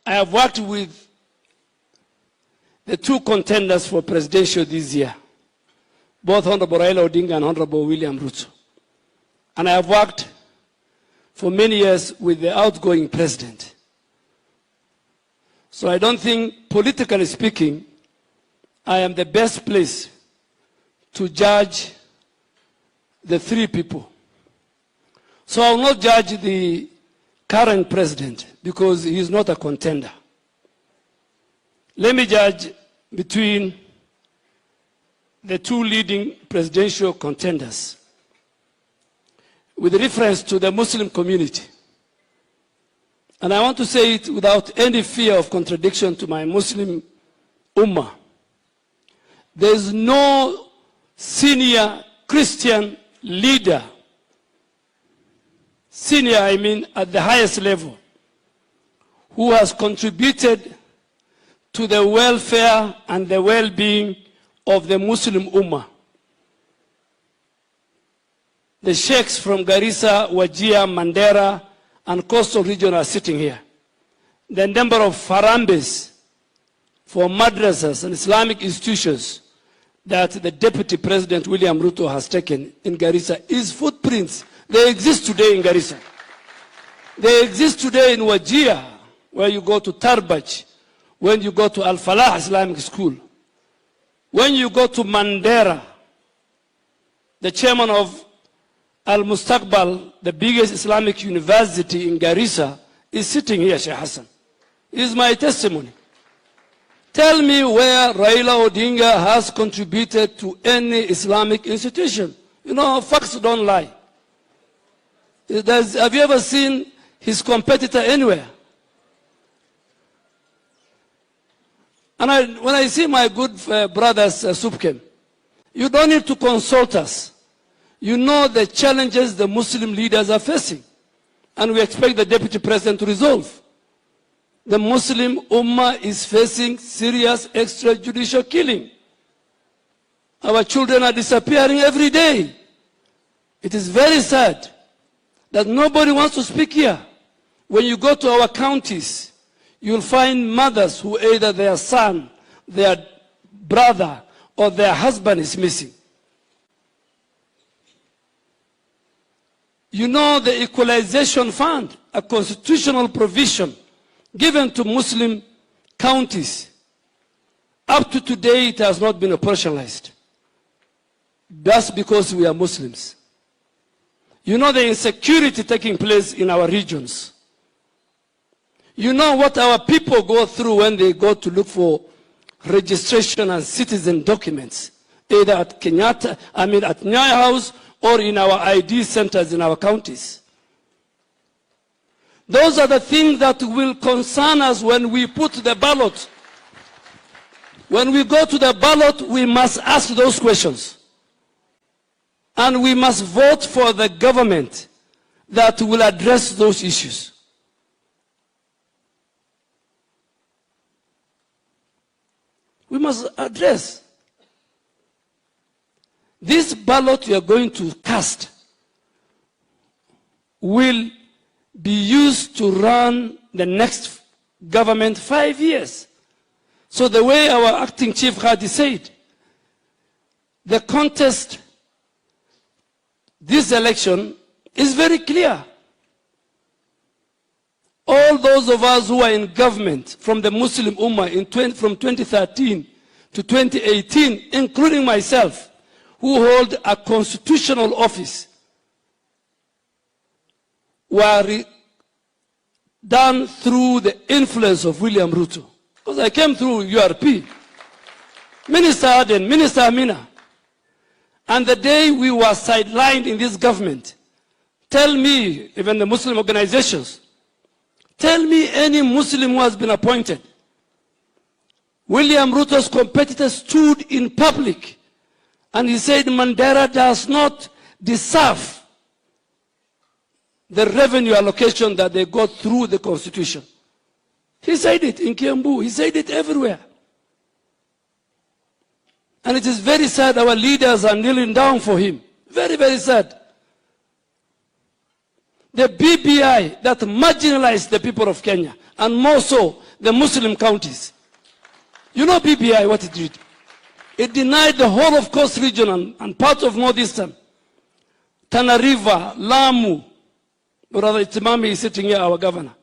I have worked with the two contenders for presidential this year, both Honorable Raila Odinga and Honorable William Ruto. And I have worked for many years with the outgoing president. So I don't think, politically speaking, I am the best place to judge the three people. So I will not judge the current president because he is not a contender. Let me judge between the two leading presidential contenders with reference to the Muslim community. And I want to say it without any fear of contradiction to my Muslim ummah. There is no senior Christian leader, senior I mean at the highest level, who has contributed to the welfare and the well-being of the Muslim ummah. The sheikhs from Garissa, Wajir, Mandera, and coastal region are sitting here. The number of farambes for madrasas and Islamic institutions that the Deputy President William Ruto has taken in Garissa is footprints. They exist today in Garissa. They exist today in Wajir, where you go to Tarbaj, when you go to Al-Falah Islamic School. When you go to Mandera, the chairman of Al-Mustaqbal, the biggest Islamic university in Garissa, is sitting here, Sheikh Hassan. Is my testimony. Tell me where Raila Odinga has contributed to any Islamic institution. You know, facts don't lie. Have you ever seen his competitor anywhere? And when I see my good brothers, Supkem, you don't need to consult us. You know the challenges the Muslim leaders are facing. And we expect the Deputy President to resolve. The Muslim Ummah is facing serious extrajudicial killing. Our children are disappearing every day. It is very sad that nobody wants to speak here. When you go to our counties, you'll find mothers who either their son, their brother, or their husband is missing. You know the Equalization Fund, a constitutional provision given to Muslim counties. Up to today, it has not been operationalized. That's because we are Muslims. You know the insecurity taking place in our regions. You know what our people go through when they go to look for registration and citizen documents, either at Kenyatta, at Nyaya House, or in our ID centers in our counties. Those are the things that will concern us when we put the ballot. When we go to the ballot, we must ask those questions. And we must vote for the government that will address those issues. We must address. This ballot you are going to cast will be used to run the next government 5 years. So the way our acting chief Hadi said, the contest, this election is very clear. All those of us who are in government from the Muslim Ummah from 2013 to 2018, including myself, who hold a constitutional office, were done through the influence of William Ruto. Because I came through URP, Minister Aden, Minister Amina. And the day we were sidelined in this government, tell me, even the Muslim organizations, tell me any Muslim who has been appointed. William Ruto's competitor stood in public and he said Mandera does not deserve the revenue allocation that they got through the constitution. He said it in Kiambu. He said it everywhere. And it is very sad our leaders are kneeling down for him. Very, very sad. The BBI that marginalized the people of Kenya, and more so the Muslim counties. You know BBI, what it did? It denied the whole of Coast Region and part of Northeastern. Tana River, Lamu, Brother Itimami is sitting here, our governor.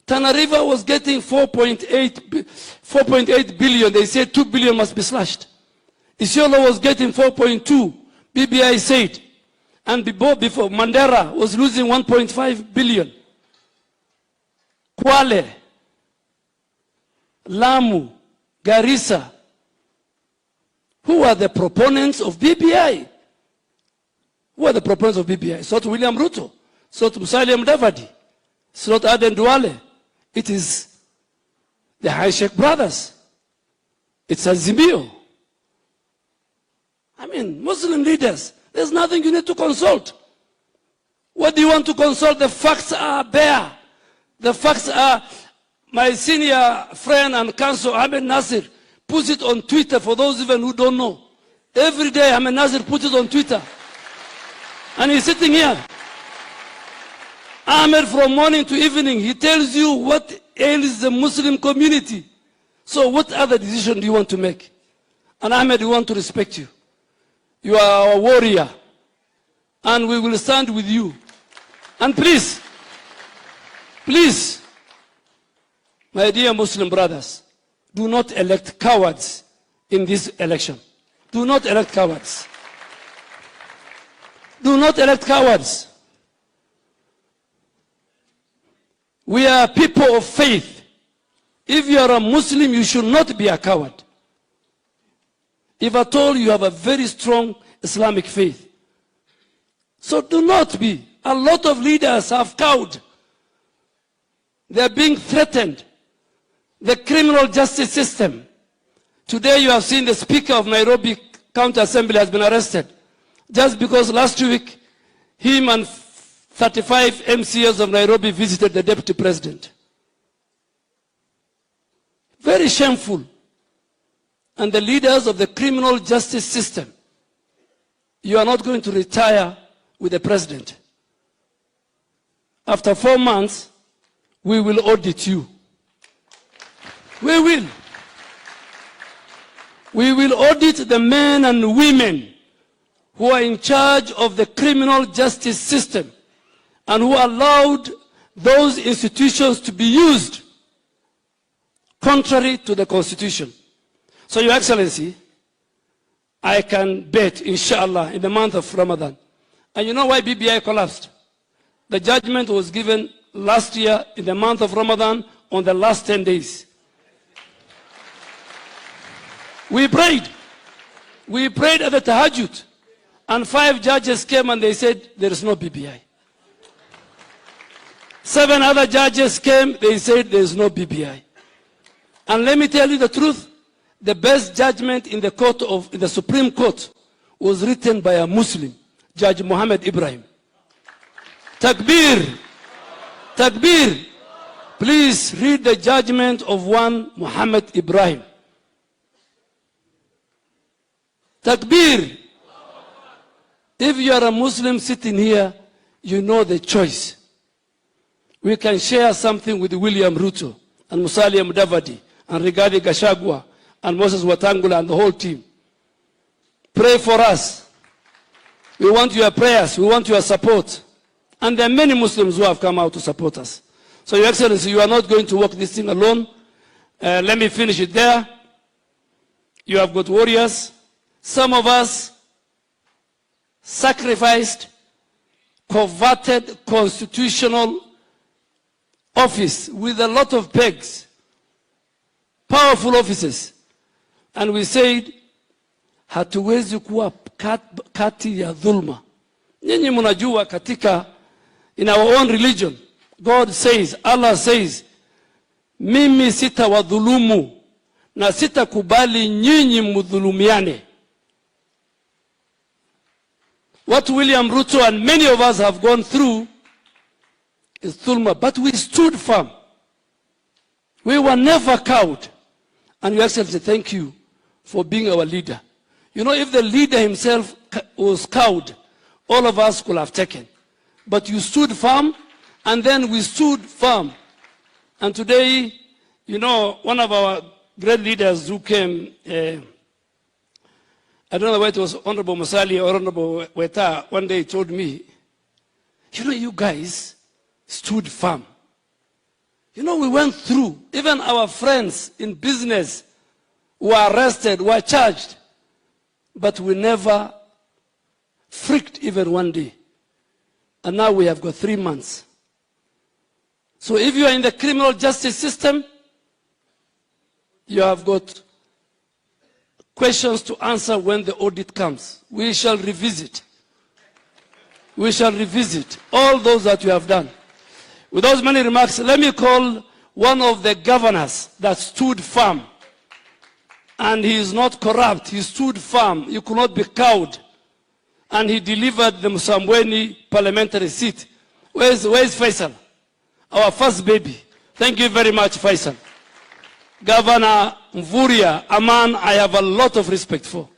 Tana River was getting 4.8 billion. They said 2 billion must be slashed. Isiolo was getting 4.2, BBI said. And before Mandera was losing 1.5 billion. Kwale, Lamu, Garissa. Who are the proponents of BBI? Who are the proponents of BBI? It's not William Ruto. It's not Musalia Mudavadi. It's not Aden Dualle. It is the High Sheikh brothers. It's Azimio. I mean, Muslim leaders, there's nothing you need to consult. What do you want to consult? The facts are there. The facts are, my senior friend and counsel, Ahmed Nasir, puts it on Twitter for those even who don't know. Every day, Ahmed Nasir puts it on Twitter. And he's sitting here. Ahmed, from morning to evening, he tells you what ails the Muslim community. So what other decision do you want to make? And Ahmed, we want to respect you. You are our warrior. And we will stand with you. And please, please, my dear Muslim brothers, do not elect cowards in this election. Do not elect cowards. Do not elect cowards. We are people of faith. If you are a Muslim, you should not be a coward. If at all you have a very strong Islamic faith. So do not be. A lot of leaders have cowed. They are being threatened. The criminal justice system. Today you have seen the Speaker of Nairobi County Assembly has been arrested. Just because last week, him and 35 MCAs of Nairobi visited the Deputy President. Very shameful. And the leaders of the criminal justice system, you are not going to retire with the President. After 4 months, we will audit you. We will. We will audit the men and women who are in charge of the criminal justice system and who allowed those institutions to be used contrary to the Constitution. So, Your Excellency, I can bet, inshallah, in the month of Ramadan. And you know why BBI collapsed? The judgment was given last year in the month of Ramadan on the last 10 days. We prayed. We prayed at the Tahajjud. And 5 judges came and they said, there is no BBI. 7 other judges came, they said, there is no BBI. And let me tell you the truth, the best judgment in the Supreme Court was written by a Muslim, Judge Muhammad Ibrahim. Takbir! Takbir! Please read the judgment of one Muhammad Ibrahim. Takbir! If you are a Muslim sitting here, you know the choice. We can share something with William Ruto and Musalia Mudavadi and Rigathi Gachagua and Moses Wetangula and the whole team. Pray for us. We want your prayers. We want your support. And there are many Muslims who have come out to support us. So, Your Excellency, you are not going to work this thing alone. Let me finish it there. You have got warriors. Some of us sacrificed, coveted constitutional office with a lot of pegs, powerful offices. And we said, hatuwezi kuwa kati ya dhulma. Nyinyi mnajua katika, in our own religion, God says, Allah says, mimi sitawadhulumu na sitakubali nyinyi mudhulumiane. What William Ruto and many of us have gone through is dhulma, but we stood firm. We were never cowed. And Your Excellency, thank you for being our leader. You know, if the leader himself was cowed, all of us could have taken. But you stood firm, and then we stood firm. And today, You know, one of our great leaders who came, I don't know whether it was Honorable Musali or Honorable Weta, one day told me, you know, you guys stood firm. You know, we went through, even our friends in business were arrested, were charged, but we never freaked even one day. And now we have got 3 months. So if you are in the criminal justice system, you have got questions to answer when the audit comes. We shall revisit. We shall revisit all those that you have done. With those many remarks, let me call one of the governors that stood firm. And he is not corrupt. He stood firm. You could not be cowed. And he delivered the Msambweni parliamentary seat. Where's Faisal? Our first baby. Thank you very much, Faisal. Governor Mvurya, a man I have a lot of respect for.